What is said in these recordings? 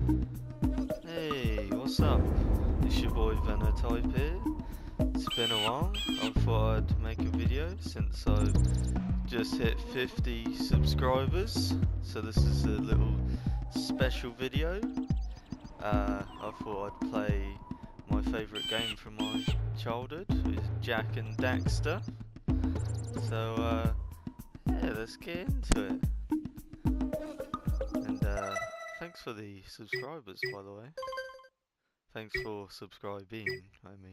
Hey, what's up? It's your boy VENOTYPE here. It's been a while. I thought I'd make a video since I've just hit 50 subscribers. So this is a little special video. I thought I'd play my favourite game from my childhood with Jack and Daxter. So yeah, let's get into it. And thanks for the subscribers, by the way. Thanks for subscribing, I mean.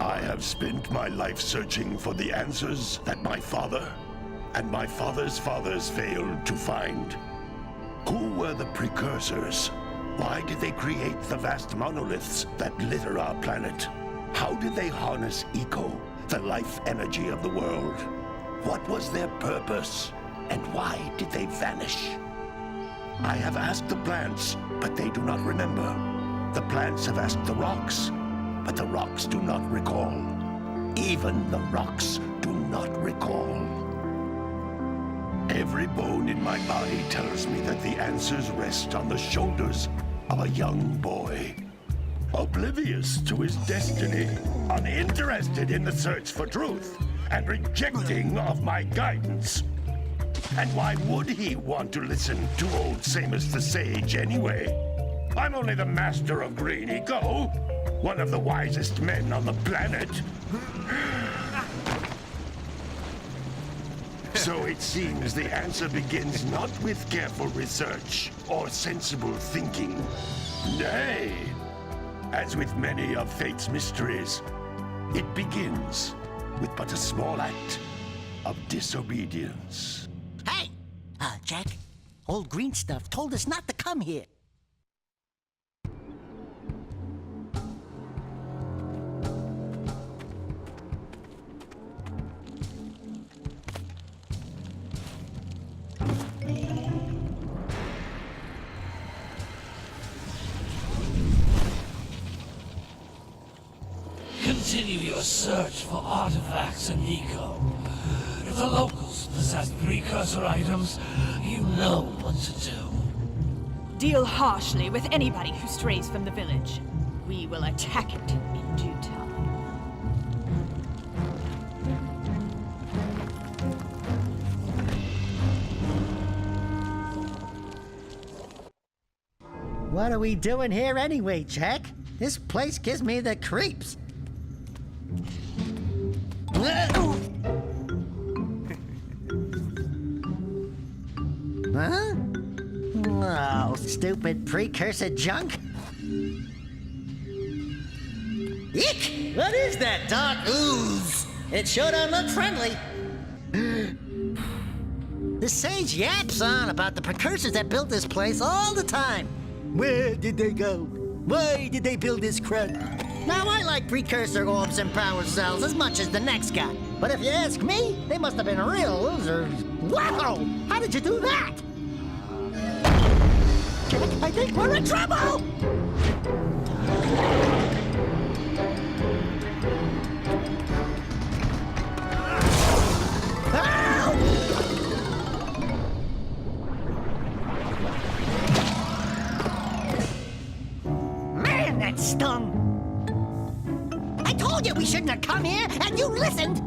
I have spent my life searching for the answers that my father and my father's fathers failed to find. Who were the precursors? Why did they create the vast monoliths that litter our planet? How did they harness eco, the life energy of the world? What was their purpose? And why did they vanish? I have asked the plants, but they do not remember. The plants have asked the rocks, but the rocks do not recall. Even the rocks do not recall. Every bone in my body tells me that the answers rest on the shoulders of a young boy. Oblivious to his destiny, uninterested in the search for truth, and rejecting of my guidance. And why would he want to listen to old Samus the Sage anyway? I'm only the master of green eco, one of the wisest men on the planet. So it seems the answer begins not with careful research or sensible thinking. Nay, as with many of fate's mysteries, it begins with but a small act of disobedience. Hey! Jack, old green stuff told us not to come here. Continue your search for artifacts and eco. If the locals possess precursor items, you know what to do. Deal harshly with anybody who strays from the village. We will attack it in due time. What are we doing here anyway, Jack? This place gives me the creeps. Huh? Oh, stupid precursor junk. Eek! What is that dark ooze? It sure don't look friendly. The sage yaps on about the precursors that built this place all the time. Where did they go? Why did they build this crap? Now, I like precursor orbs and power cells as much as the next guy. But if you ask me, they must have been real losers. Wow! How did you do that? I think we're in trouble! Man, that stung! I told you we shouldn't have come here, and you listened!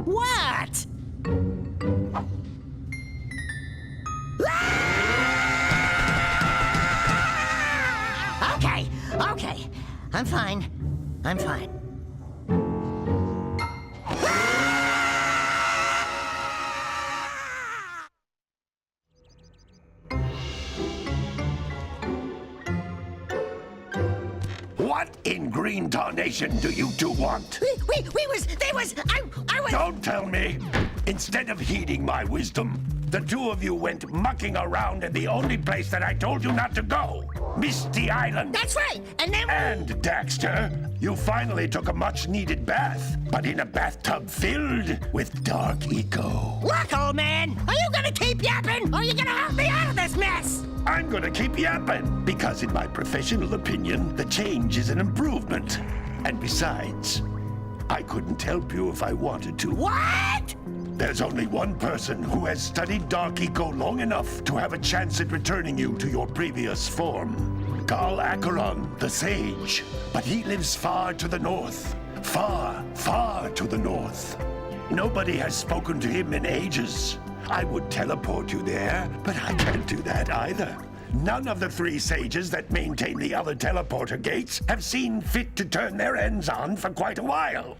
What? Okay. I'm fine. What in green tarnation do you two want? I was... Don't tell me! Instead of heeding my wisdom, the two of you went mucking around in the only place that I told you not to go. Misty Island. That's right, and then... And, Daxter, you finally took a much-needed bath, but in a bathtub filled with dark eco. Look, old man, are you gonna keep yapping, or are you gonna help me out of this mess? I'm gonna keep yapping, because in my professional opinion, the change is an improvement. And besides, I couldn't help you if I wanted to. What? There's only one person who has studied Dark Eco long enough to have a chance at returning you to your previous form. Carl Acheron, the Sage. But he lives far to the north. Far, far to the north. Nobody has spoken to him in ages. I would teleport you there, but I can't do that either. None of the 3 sages that maintain the other teleporter gates have seen fit to turn their ends on for quite a while.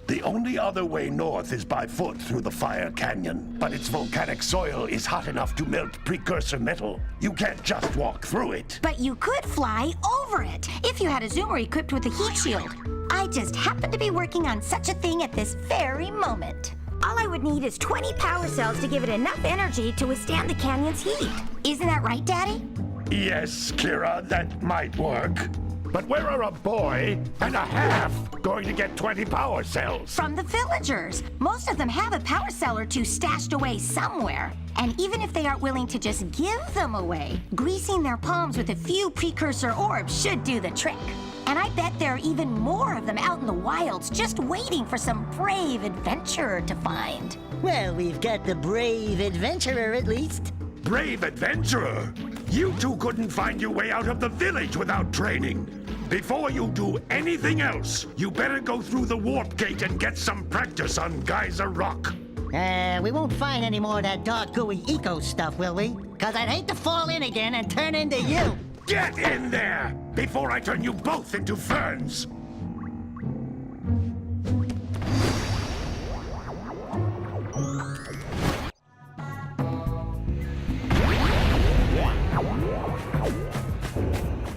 The only other way north is by foot through the Fire Canyon, but its volcanic soil is hot enough to melt precursor metal. You can't just walk through it. But you could fly over it if you had a zoomer equipped with a heat shield. I just happen to be working on such a thing at this very moment. All I would need is 20 power cells to give it enough energy to withstand the canyon's heat. Isn't that right, Daddy? Yes, Kira, that might work. But where are a boy and a half going to get 20 power cells? From the villagers. Most of them have a power cell or 2 stashed away somewhere. And even if they aren't willing to just give them away, greasing their palms with a few precursor orbs should do the trick. And I bet there are even more of them out in the wilds just waiting for some brave adventurer to find. Well, we've got the brave adventurer at least. Brave adventurer? You 2 couldn't find your way out of the village without training. Before you do anything else, you better go through the warp gate and get some practice on Geyser Rock. We won't find any more of that dark gooey eco stuff, will we? 'Cause I'd hate to fall in again and turn into you. Get in there before I turn you both into ferns.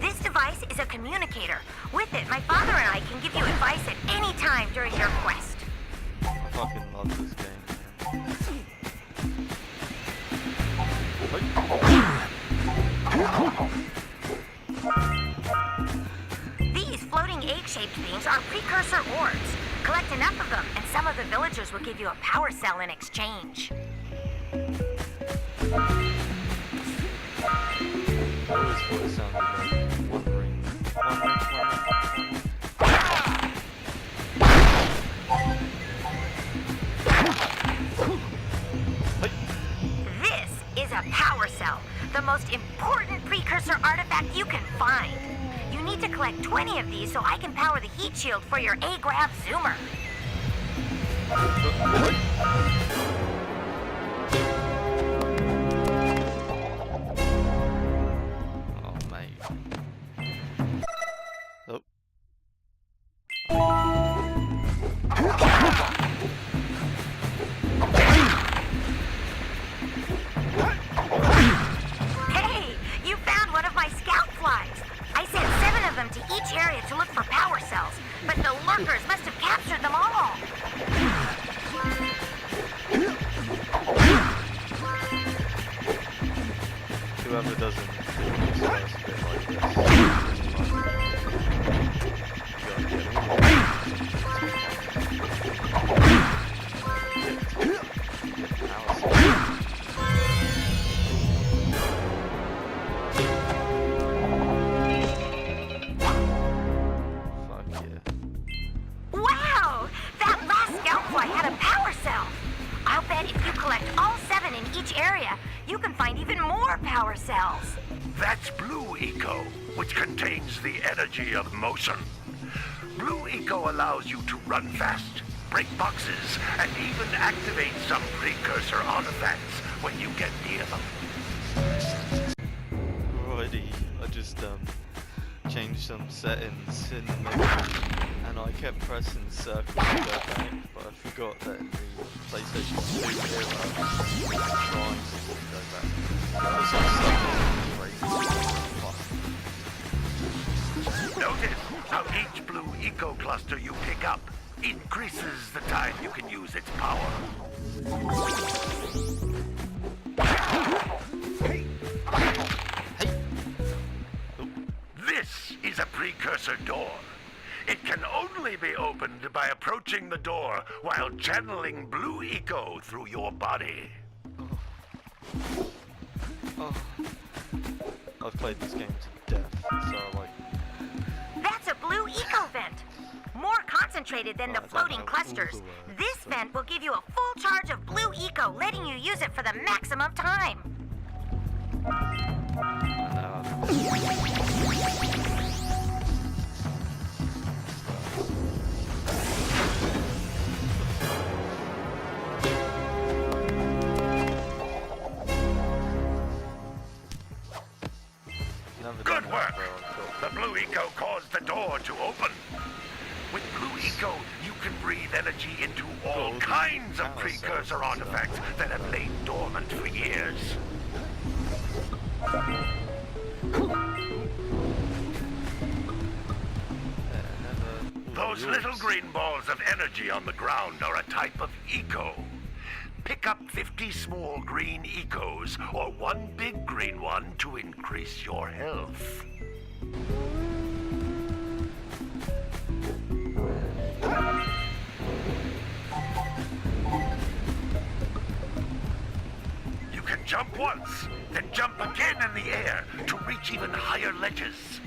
This device is a communicator. With it, my father and I can give you advice at any time during your quest. I fucking love this game, man. These floating egg-shaped things are precursor orbs. Collect enough of them, and some of the villagers will give you a power cell in exchange. I always thought it sounded like wandering. This is a power cell, the most important precursor artifact you can find. You need to collect 20 of these so I can power the heat shield for your A-Grav zoomer. Oh, mate. Oh. Hey, you found one of my scout flies. I sent 7 of them to each area to look for power cells, but the lurkers must have captured them all. Whoever doesn't do this first bit like this. Wow! That last scout fly had a power cell. I'll bet if you collect all 7 in each area, you can find even more power cells. That's Blue Eco, which contains the energy of motion. Blue Eco allows you to run fast, break boxes, and even activate some precursor artifacts when you get near them. Alrighty, I just changed some settings in the menu, and I kept pressing circle to go back, but I forgot that in the PlayStation 2 era, triangles to go back. There was some stuff in crazy. Notice how each Blue Eco cluster you pick up increases the time you can use its power. This is a precursor door. It can only be opened by approaching the door while channeling Blue Eco through your body. Oh. I've played this game to death, so like... That's a blue eco vent. More concentrated than the I don't floating know all clusters. the words, This but- vent will give you a full charge of Blue Eco, letting you use it for the maximum time. Good work. The Blue Eco caused the door to open. With Blue Eco, you can breathe energy into all kinds of precursor artifacts that have lain dormant for years. Those little green balls of energy on the ground are a type of eco. Pick up 50 small green ecos or one big green one to increase your health. You can jump once, then jump again in the air to reach even higher ledges.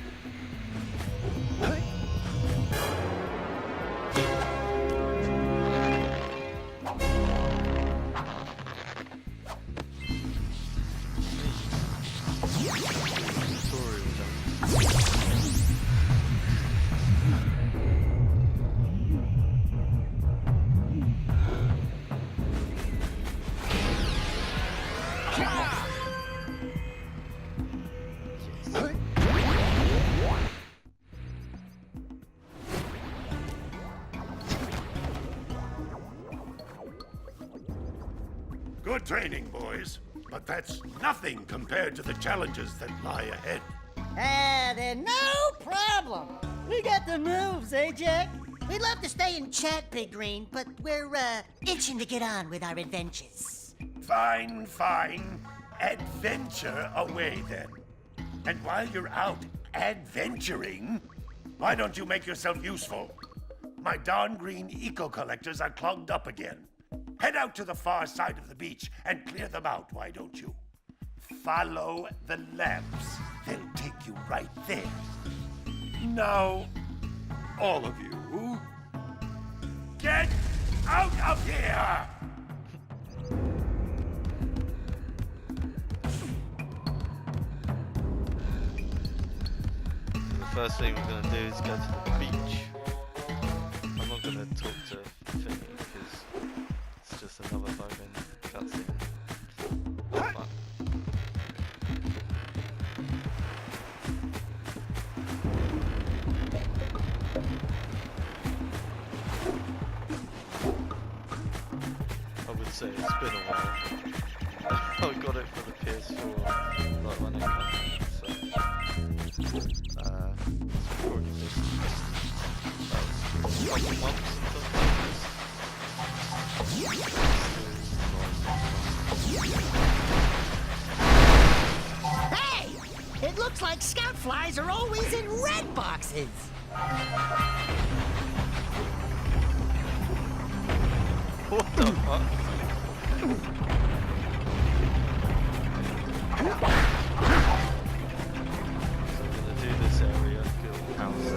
Good training, boys. But that's nothing compared to the challenges that lie ahead. Then no problem. We got the moves, eh, Jack? We'd love to stay and chat, Big Green, but we're, itching to get on with our adventures. Fine, fine. Adventure away, then. And while you're out adventuring, why don't you make yourself useful? My darn green eco-collectors are clogged up again. Head out to the far side of the beach and clear them out, why don't you? Follow the lamps. They'll take you right there. Now, all of you, get out of here! The first thing we're going to do is go to the beach. I'm not going to talk to Finny because it's just another fucking cutscene. But I would say it's been a while. I got it for the PS4 like when it came out, so it's probably been about a couple months or something. Hey! It looks like scout flies are always in red boxes. What the fuck? So I'm gonna do this area, build houses.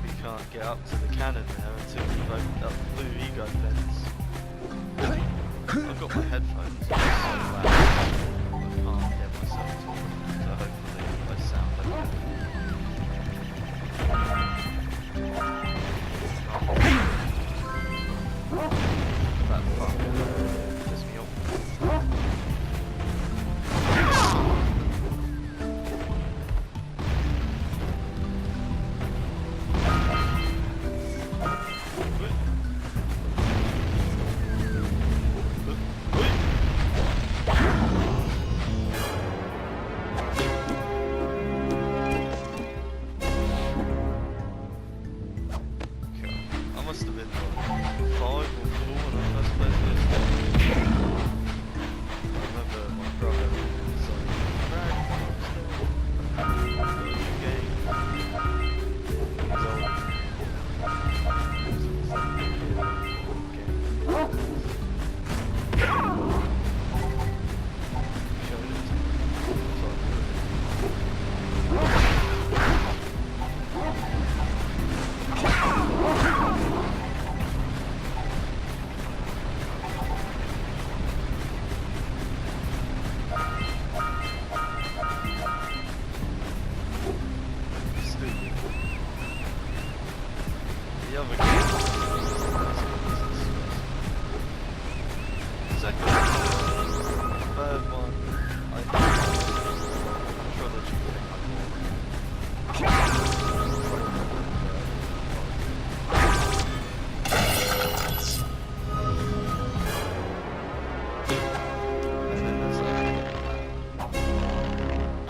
We can't get up to the cannon there until we've opened up the blue ego vents. I've got my headphones, so loud. I can't get myself to them, so hopefully I sound okay. That fucker pissed me off. I must have been like 5 or 4 when I first played this. second. Third one. I'm sure that you pick up more. And then there's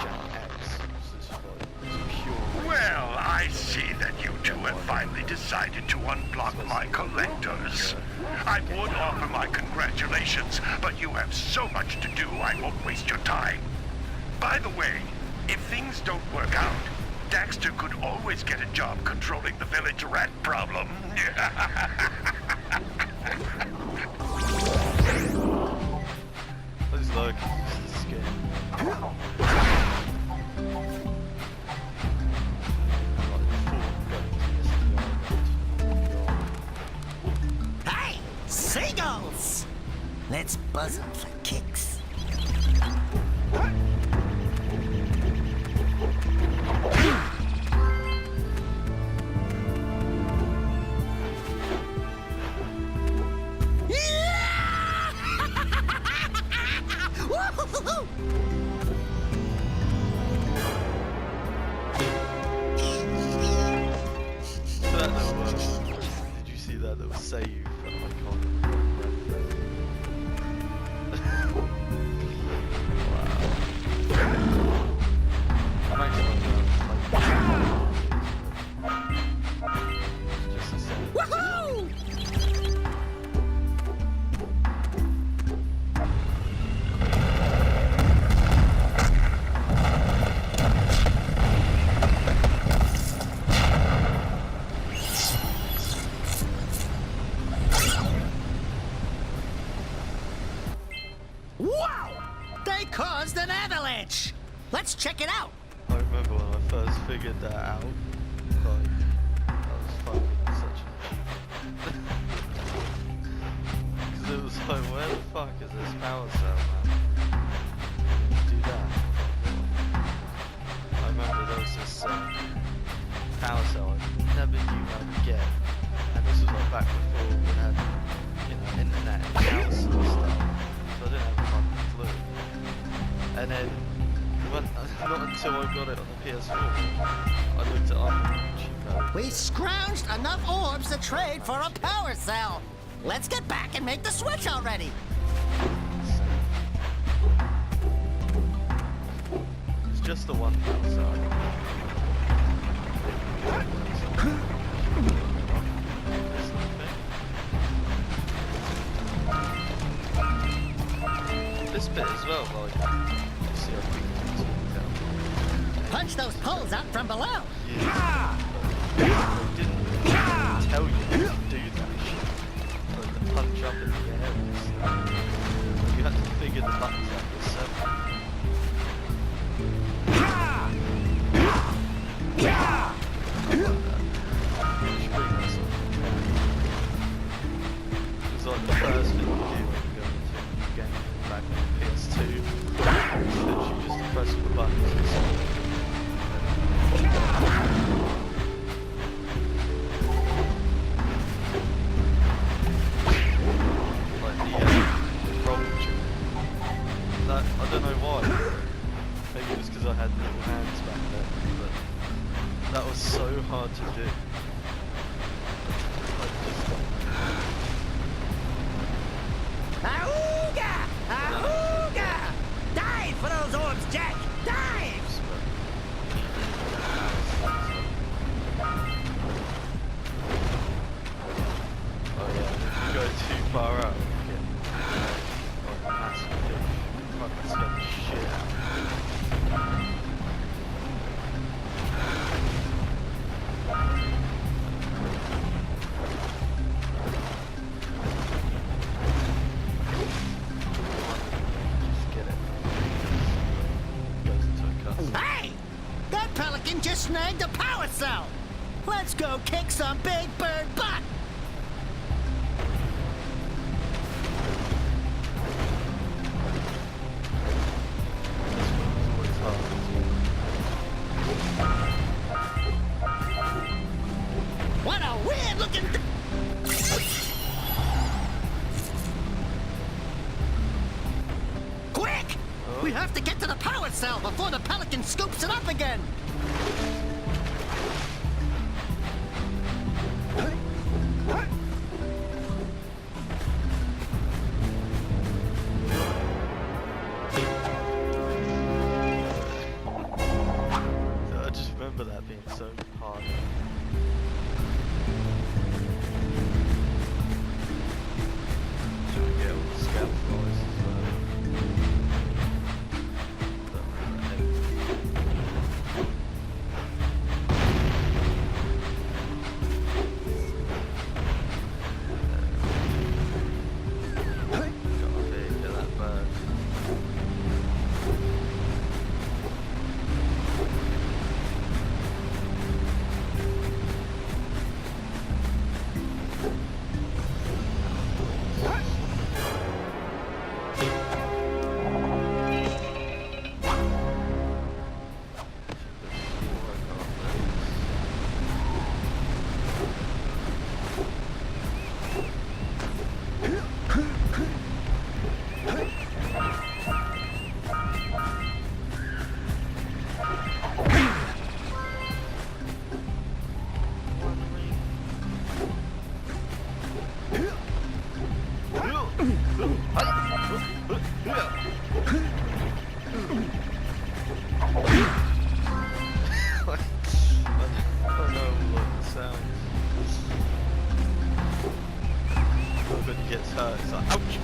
Jack X. This is like pure. Well, I see that you two have finally decided to unblock my collectors. I would offer my congratulations, but you have so much to do, I won't waste your time. By the way, if things don't work out, Daxter could always get a job controlling the village rat problem. Those lurkers, this is scary. Hey, seagulls! Let's buzz them for kicks. That little, did you see that little save that I can't? Wow. I'm actually it's just a second. Woohoo! Wow! They caused an avalanche! Let's check it out! I remember when I first figured that out, like, that was fucking such an achievement. Because it was like, where the fuck is this power cell, man? Do that. I remember there was this power cell I never knew how to get. And this was like back before we had, you know, internet and house and stuff. So I didn't have a fucking clue. And then, not until I got it on the PS4, I looked it up on YouTube. We scrounged enough orbs to trade for a power cell. Let's get back and make the switch already. It's just the one power cell. This bit as well, like, you see how quick it's down. Punch those poles out from below. Yeah. They didn't tell you to do that shit. Like the punch up in the air and stuff. You had to figure the buttons out yourself. It's like the first thing you do when you go into a new game back on PS2. It's literally just press the buttons and stuff. Like the roll jump. That, I don't know why. Maybe it was because I had little hands back then, but that was so hard to do. Like just Auga! Auga! Dive for those orbs, Jack! Dive! oh yeah, if you go too far out, you get like a massive fish. Fucking scare the shit out of Just get it. Goes into a cutscene. Hey! That pelican just snagged a power cell! Let's go kick some big bird butt! What a weird looking We have to get to the power cell before the Pelican scoops it up again! I just remember that being so hard. Should we get all the scout flies as well? Get that bird. Gets hurt, it's like, ouch!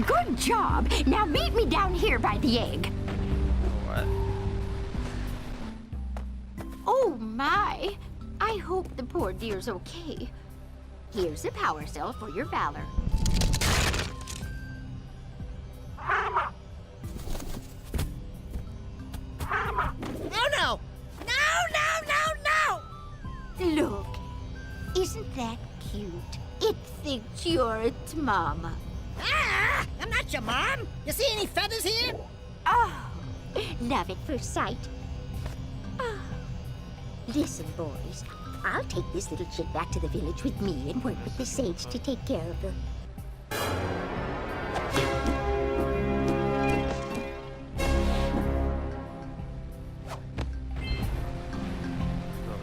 Good job. Now meet me down here by the egg. Alright. Oh my. I hope the poor dear's okay. Here's a power cell for your valor. Oh no! No! Look, isn't that cute? It thinks you're its mama. Ah! I'm not your mom! You see any feathers here? Oh, love at first sight. Oh. Listen, boys. I'll take this little chick back to the village with me and work with the sage to take care of her.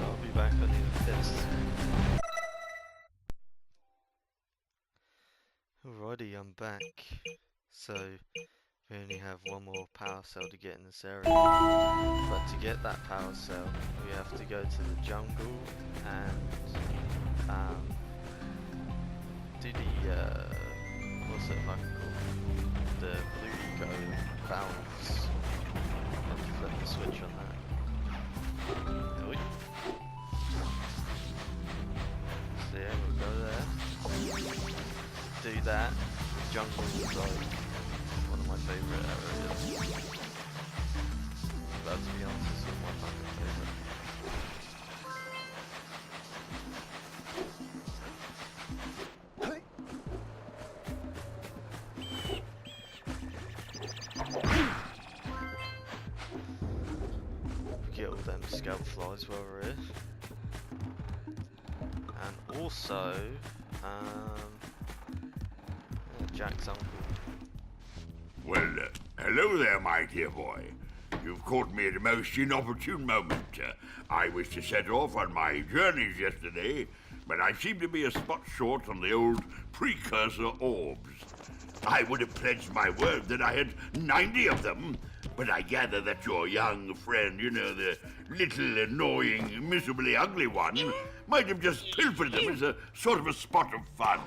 I'll be back on the test. Alrighty, I'm back. So, we only have one more power cell to get in this area. But to get that power cell, we have to go to the jungle and do the, what's it fucking called? The blue eco balance. Have to flip the switch on that. Oi. So yeah, we'll go there. Do that. The jungle is like one of my favourite areas. But to be honest, it's one of my favourite. Get all them scalp flies while we're here. And also, Jack's uncle. Well, hello there, my dear boy. you've caught me at a most inopportune moment. I was to set off on my journeys yesterday, but I seem to be a spot short on the old precursor orbs. I would have pledged my word that I had 90 of them, but I gather that your young friend, you know, the little annoying, miserably ugly one, might have just pilfered them as a sort of a spot of fun.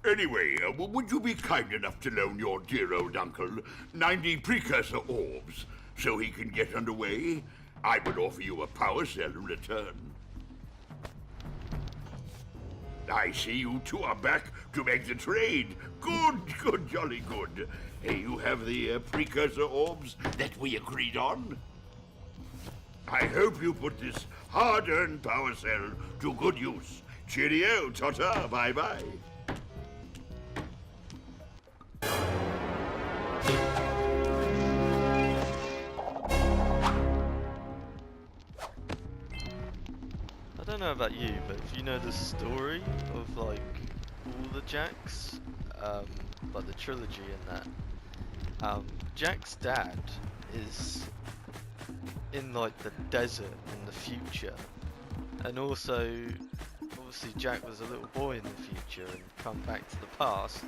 Anyway, would you be kind enough to loan your dear old uncle 90 precursor orbs so he can get underway? I would offer you a power cell in return. I see you two are back to make the trade. Good, jolly good. You have the precursor orbs that we agreed on? I hope you put this hard-earned power cell to good use. Cheerio, ta-ta, bye-bye. I don't know about you, but if you know the story of like all the Jacks, like the trilogy in that, Jack's dad is in like the desert in the future, and also obviously Jack was a little boy in the future and come back to the past.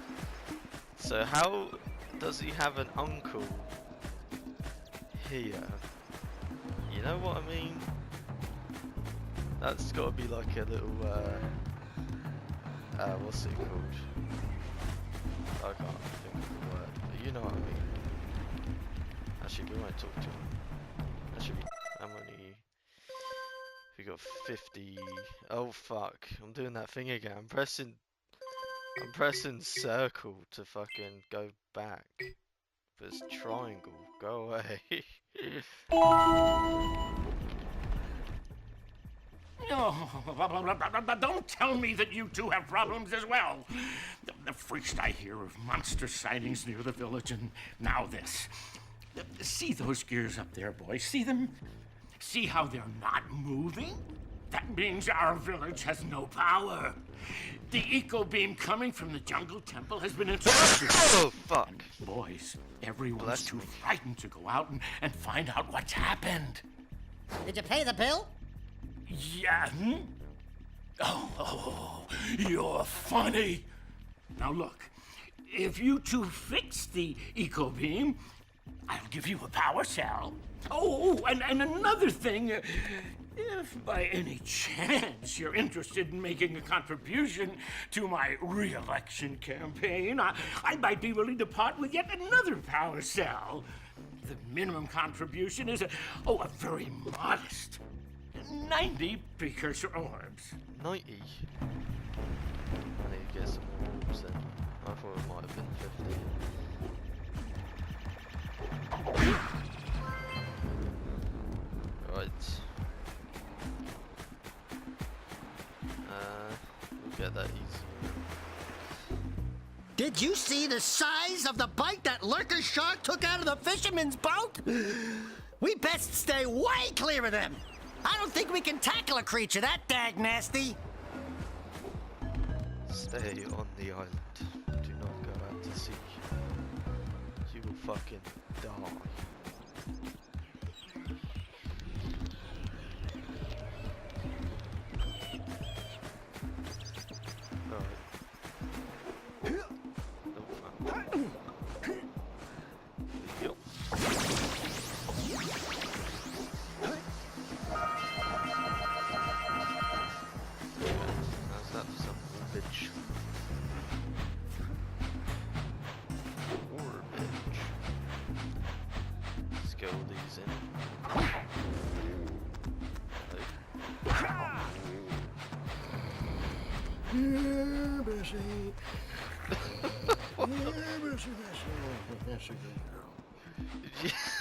So how does he have an uncle here? You know what I mean? That's got to be like a little, what's it called? I can't think of the word, but you know what I mean. Actually, we won't talk to him. Actually, how many? We got 50. Oh fuck! I'm doing that thing again. I'm pressing circle to fucking go back. But it's triangle. Go away. Oh, don't tell me that you two have problems as well. First I hear of monster sightings near the village, and now this. See those gears up there, boys? See them? See how they're not moving? That means our village has no power. The eco beam coming from the jungle temple has been interrupted. Oh, fuck. And boys, everyone's too frightened to go out and find out what's happened. Did you pay the bill? Yeah. Oh, you're funny. Now look, if you two fix the eco beam, I'll give you a power cell. Oh, and another thing, if by any chance you're interested in making a contribution to my re-election campaign, I might be willing to part with yet another power cell. The minimum contribution is a very modest 90 precursor orbs. 90? I need to get some more orbs then. I thought it might have been 50. Right. We'll get that easy. Did you see the size of the bite that lurker shark took out of the fisherman's boat? We best stay way clear of them. I don't think we can tackle a creature that dag nasty. Stay on the island. Do not go out to sea. You will fucking die.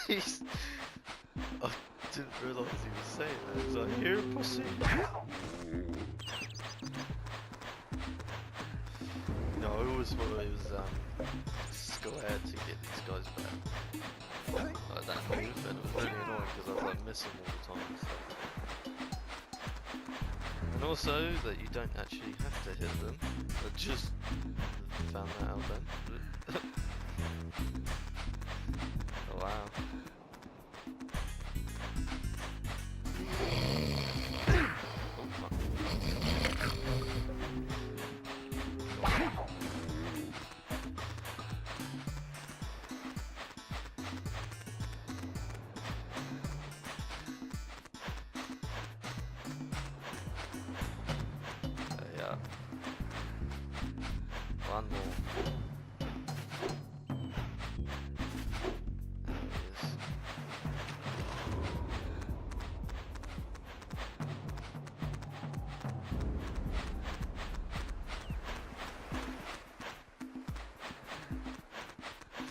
Jeez. I didn't realise he was saying that. Was I here, pussy? No, I always thought it was just go ahead to get these guys back. Like that move, and it was really annoying because I was like missing all the time. So. And also that you don't actually have to hit them. I just found that out then. Oh wow.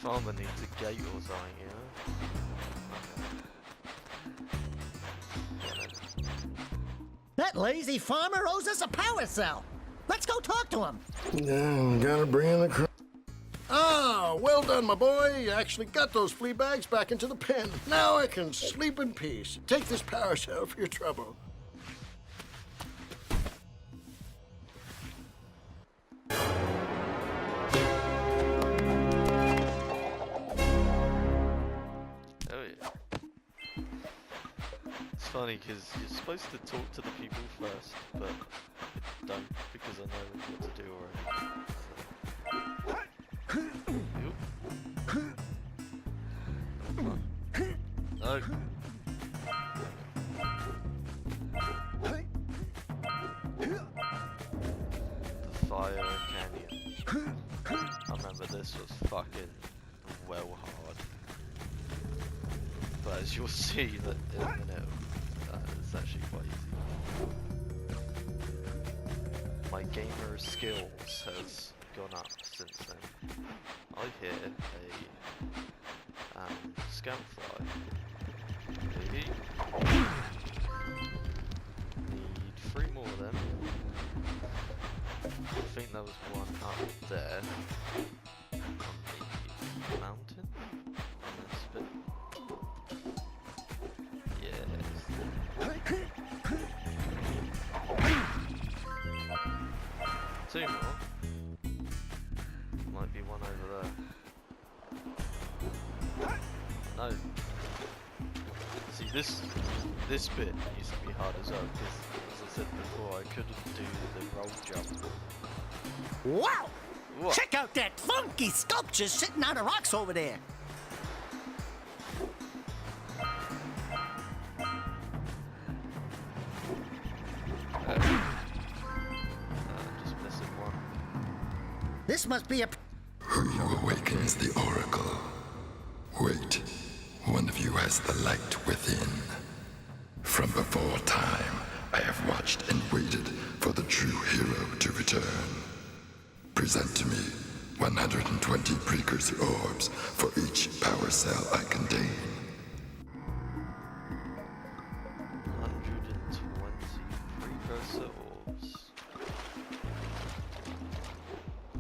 Farmer needs a gate or something, you know? That lazy farmer owes us a power cell. Let's go talk to him. Yeah, gotta bring in the Ah, well done, my boy. You actually got those flea bags back into the pen. Now I can sleep in peace. Take this power cell for your trouble. Oh yeah. It's funny because you're supposed to talk to the people first, but I don't because I know what to do already. So. No. The fire canyon. I remember this was fucking well hard. But as you'll see that in a minute, it's actually quite easy. My gamer skills has gone up since then. I hear a scamfly. Need 3 more of them. I think there was one up there on the mountain. On this bit. Yes. 2 more. Might be one over there. No. See, this bit used to be hard as well, because as I said before, I couldn't do the roll jump. Wow! What? Check out that funky sculpture sitting on the rocks over there. Just missing one. This must be a... Who awakens the oracle? Wait, one of you has the light within. From before time, I have watched and waited for the true hero to return. Present to me 120 precursor orbs for each power cell I contain. 120 precursor orbs.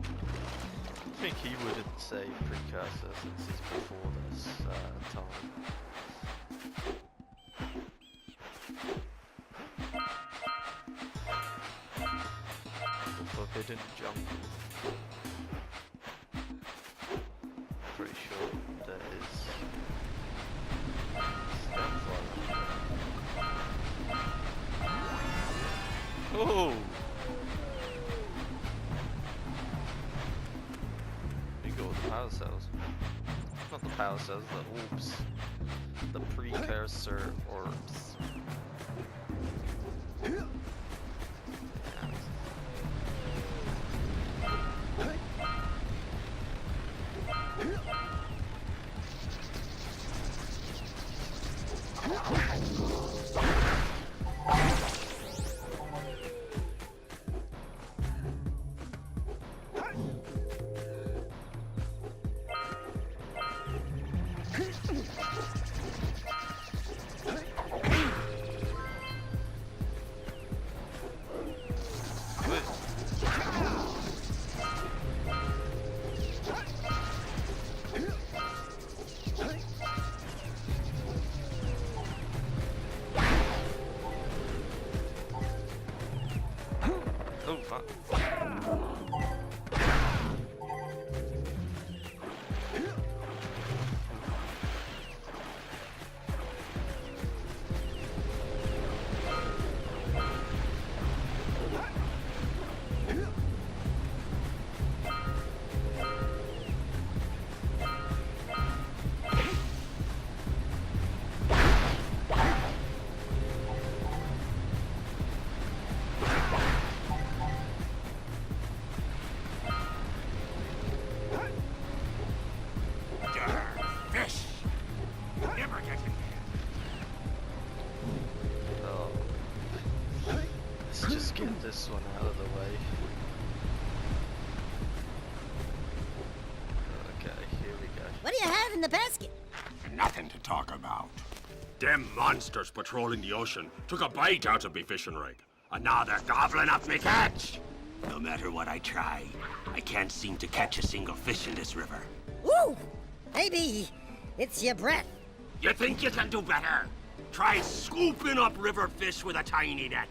I think he wouldn't say precursor since he's before this time. The Forbidden Jungle. Pretty sure there is. Oh! We got all the power cells. Not the power cells, the orbs. The precursor orbs. Oh, fuck. Fish! Never get in Oh. Let's just get this one out of the way. Okay, here we go. in the basket? Nothing to talk about. Them monsters patrolling the ocean took a bite out of me fishing rig. And now they're gobbling up me catch. No matter what I try, I can't seem to catch a single fish in this river. Woo! Maybe it's your breath. You think you can do better? Try scooping up river fish with a tiny net.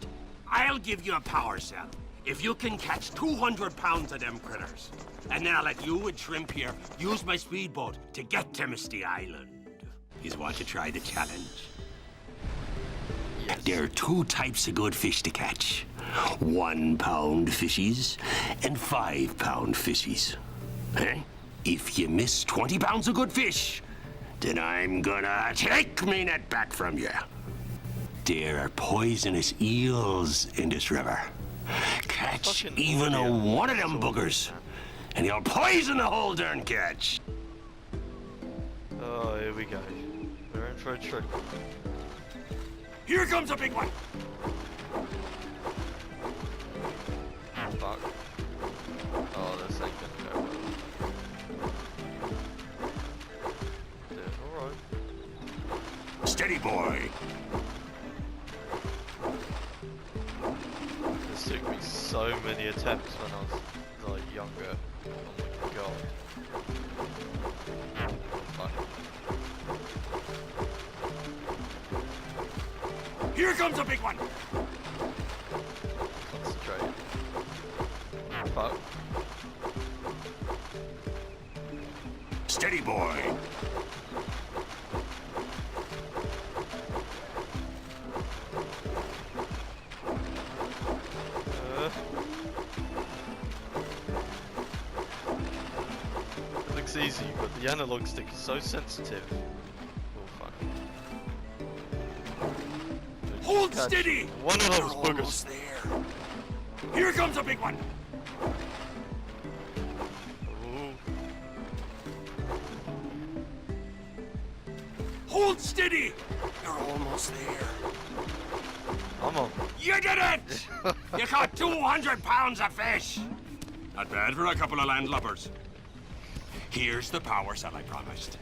I'll give you a power cell if you can catch 200 pounds of them critters. And then I'll let you and Shrimp here use my speedboat to get to Misty Island. You want to try the challenge? Yes. There are two types of good fish to catch. 1 pound fishies and 5 pound fishies. Eh? If you miss 20 pounds of good fish, then I'm gonna take me net back from you. There are poisonous eels in this river. Catch even one of them boogers, and you'll poison the whole darn catch. Oh, here we go. We're in for a treat. Here comes a big one. Fuck. Oh, this ain't gonna go well. Alright. Steady, boy. This took me so many attempts when I was, like, younger. Oh my god. Fuck. Here comes a big one. Concentrate. Fuck. Steady, boy. It looks easy, but the analog stick is so sensitive. Oh fuck. Hold steady! One of those We're boogers. almost there. Here comes a big one. Ooh. Hold steady! You're almost there. I'm on. You did it! You caught 200 pounds of fish. Not bad for a couple of landlubbers. Here's the power cell I promised.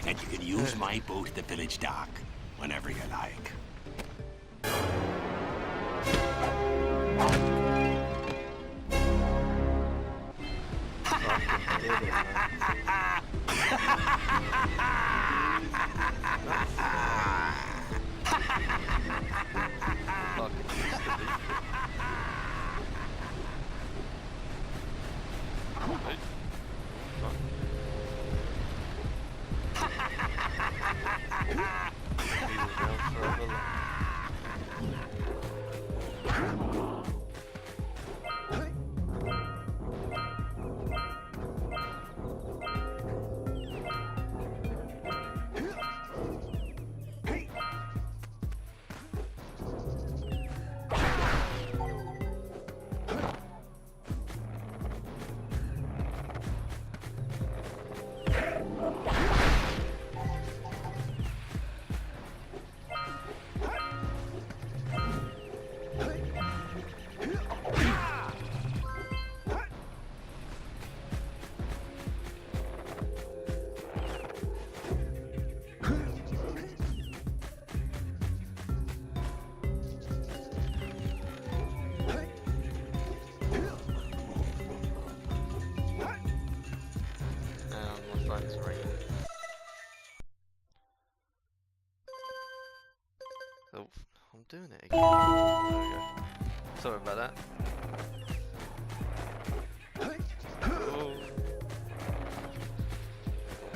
And you can use my boat at the village dock whenever you like. Oh, I'm doing it again. There we go. Sorry about that. Oh.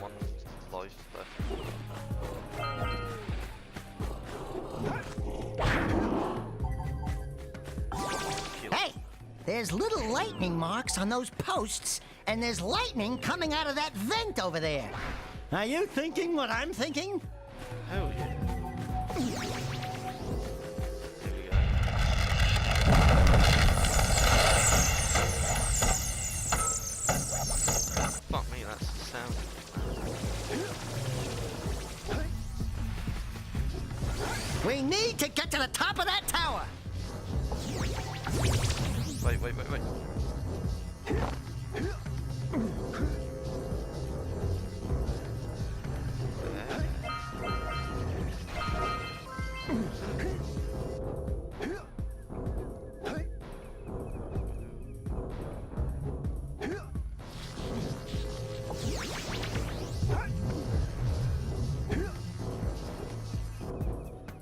One life left. Hey, there's little lightning marks on those posts, and there's lightning coming out of that vent over there. Are you thinking what I'm thinking? Hell yeah. Fuck me, that's the sound. We need to get to the top of that tower. Wait.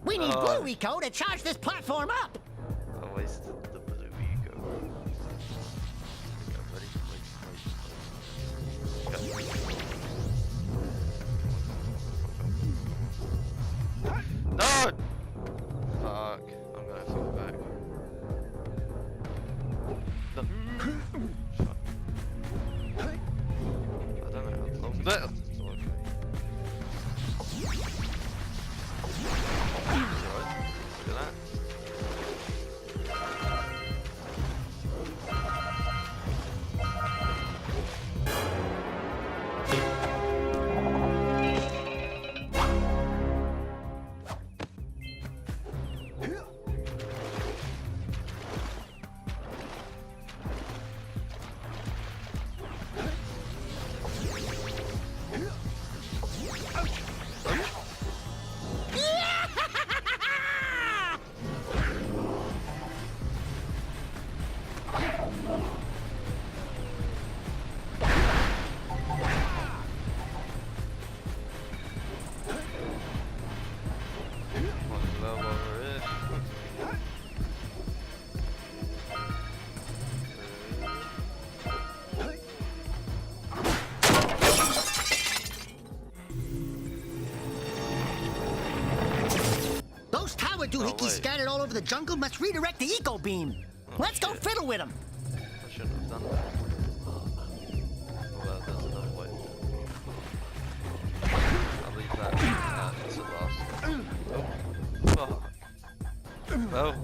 We need blue eco to charge this platform up. I wasted the blue ego. Okay, ready? Wait. No! Fuck. I'm gonna have to go back. No. Fuck. I don't know how long that. Doohickeys scattered all over the jungle must redirect the eco beam. Let's go fiddle with them. I shouldn't have done that. Well, there's another way. I'll leave that to last. Oh. Oh.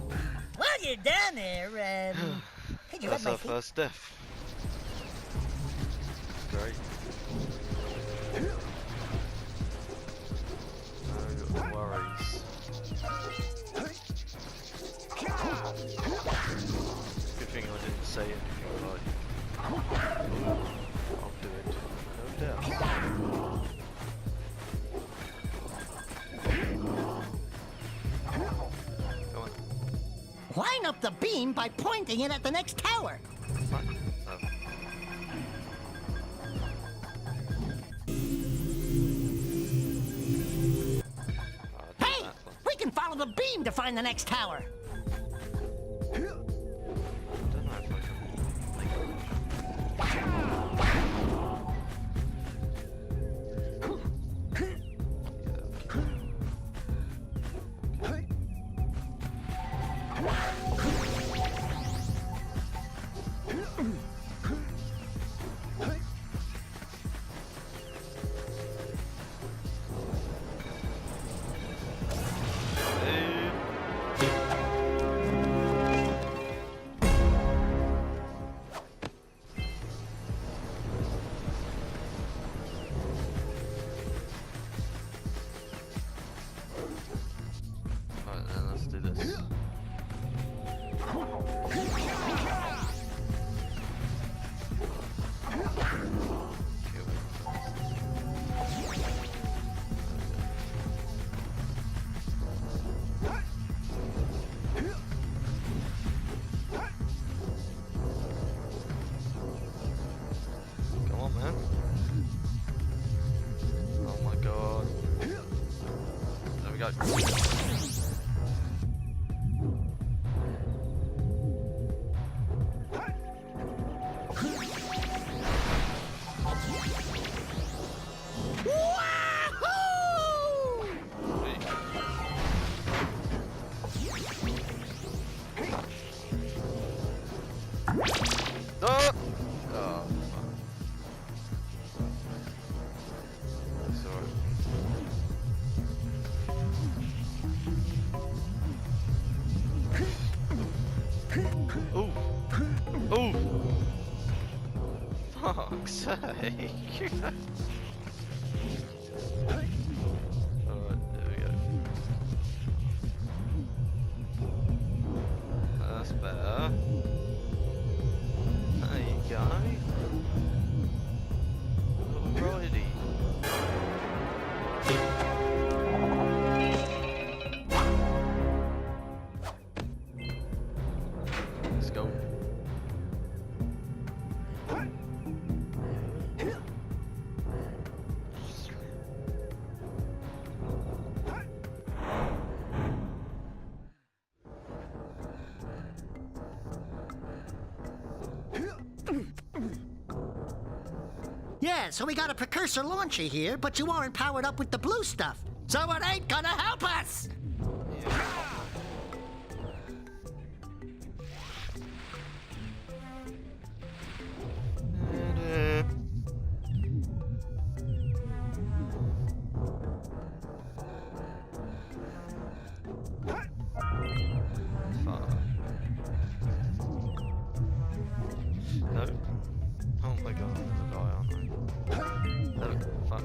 While you're down there, could you rub That's my our feet? first death. Great. No worries. Good thing I didn't say anything like, I'll do it, no doubt. Go on. Line up the beam by pointing it at the next tower. Fine. Hey! We can follow the beam to find the next tower. Fuck's sake. Alright, there we go. That's better. There you go. Alrighty. Yeah, so we got a precursor launcher here, but you aren't powered up with the blue stuff. So it ain't gonna help us! No. Oh my god, I'm gonna die, aren't I? No, fuck.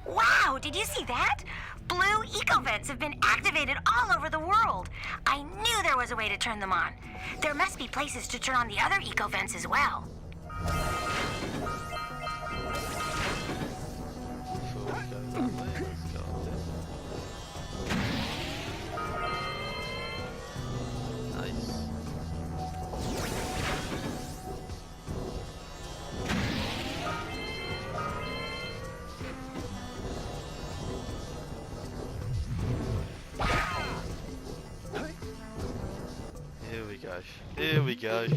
Wow, did you see that? Blue eco-vents have been activated all over the world. I knew there was a way to turn them on. There must be places to turn on the other eco-vents as well. Here we go.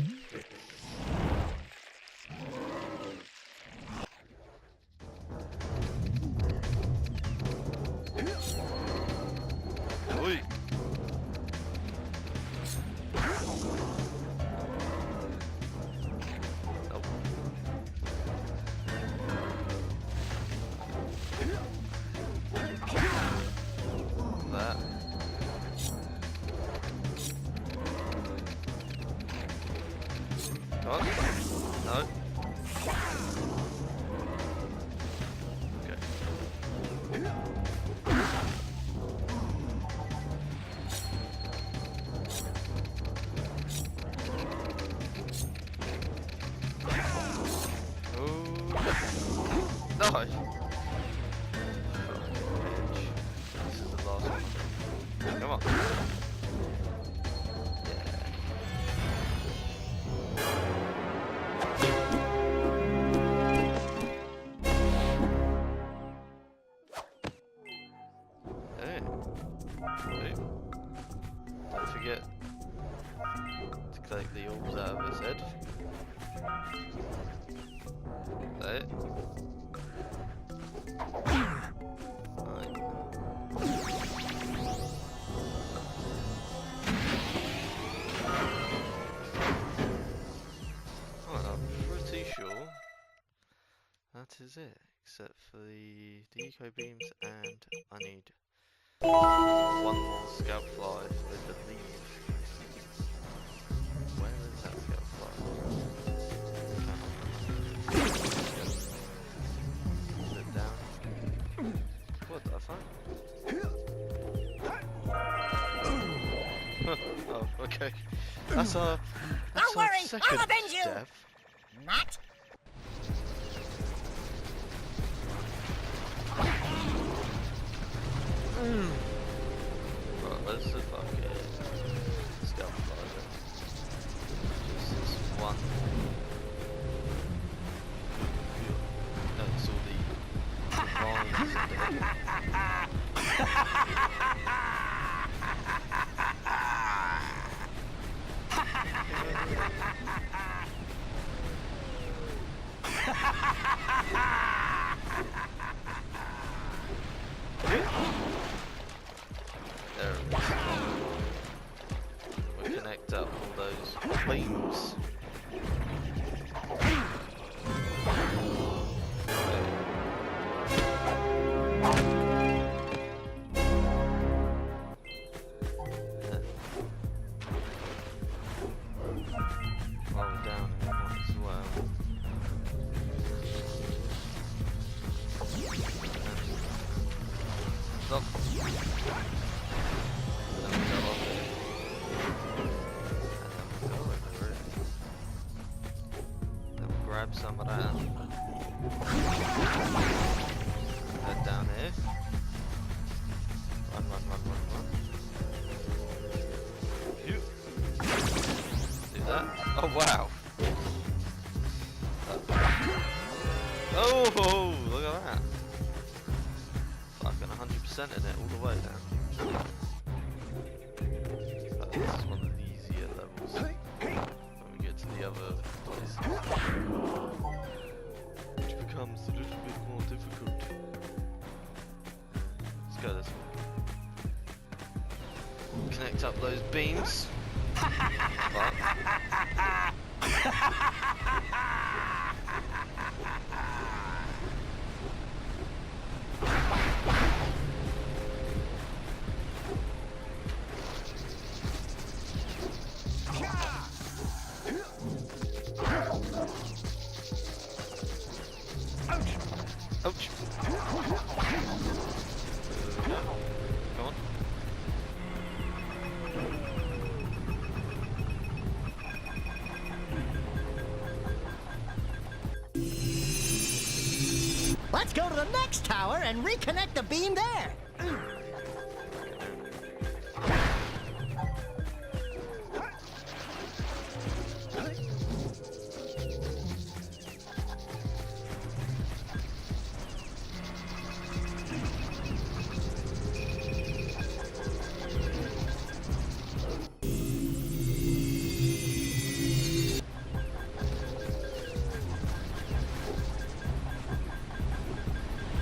Oi. That. Oh, no. Okay. Oh. No. This is the last one. Come on. Don't forget to collect the orbs out of his head. There. Right. Well, I'm pretty sure that is it, except for the eco beams, and I need one more scout fly, I believe. Where is that scout fly? Is it down? What did I find? Oh, okay. That's our Don't worry, second I'll avenge you! death. Not? Right, where's the fucking scout fly? Just this one. That's all the vines in there. There it is. We'll connect up all those beams. While we're down here as well. Stop. And then we go up there. And then we go over it. Then we'll grab some of that. Oh wow. Oh, look at that. Fucking 100% in it all the way down. But this is one of the easier levels. When we get to the other places, which becomes a little bit more difficult. Let's go this way. Connect up those beams. Fuck. Ouch. Come on. Let's go to the next tower and reconnect the beam there.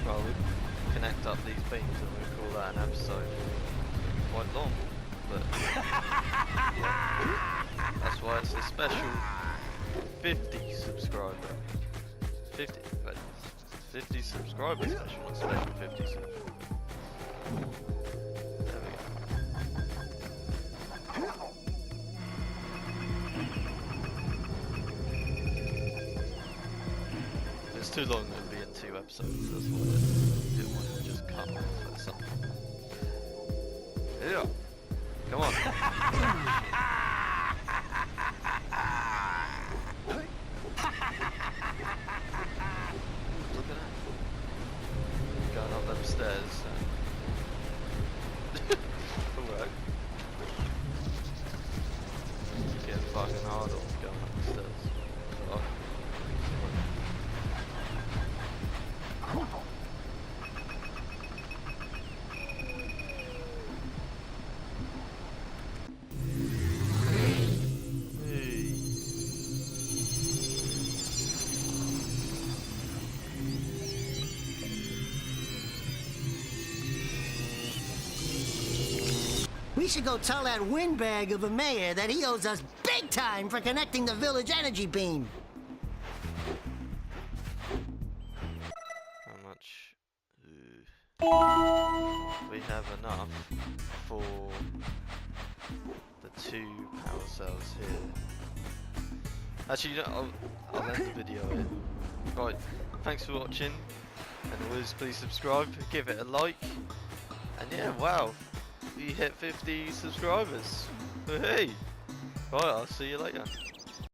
Well, we connect up these beams and we call that an episode. Quite long, but yeah. That's why it's a special 50 subscriber. 50 subscriber special, not special 50 sub. There we go. If it's too long, it'll be in 2 episodes. That's why I didn't want to just cut off at some point. Yeah. Come on. Look at that. Going up them stairs. Alright. Getting fucking hard on going up the stairs. Oh. We should go tell that windbag of a mayor that he owes us big time for connecting the village energy beam. How much? We have enough for the 2 power cells here. Actually, you know, I'll end the video here. Right, thanks for watching, and always please subscribe, give it a like, and yeah, wow, we hit 50 subscribers. Hey, right, I'll see you later.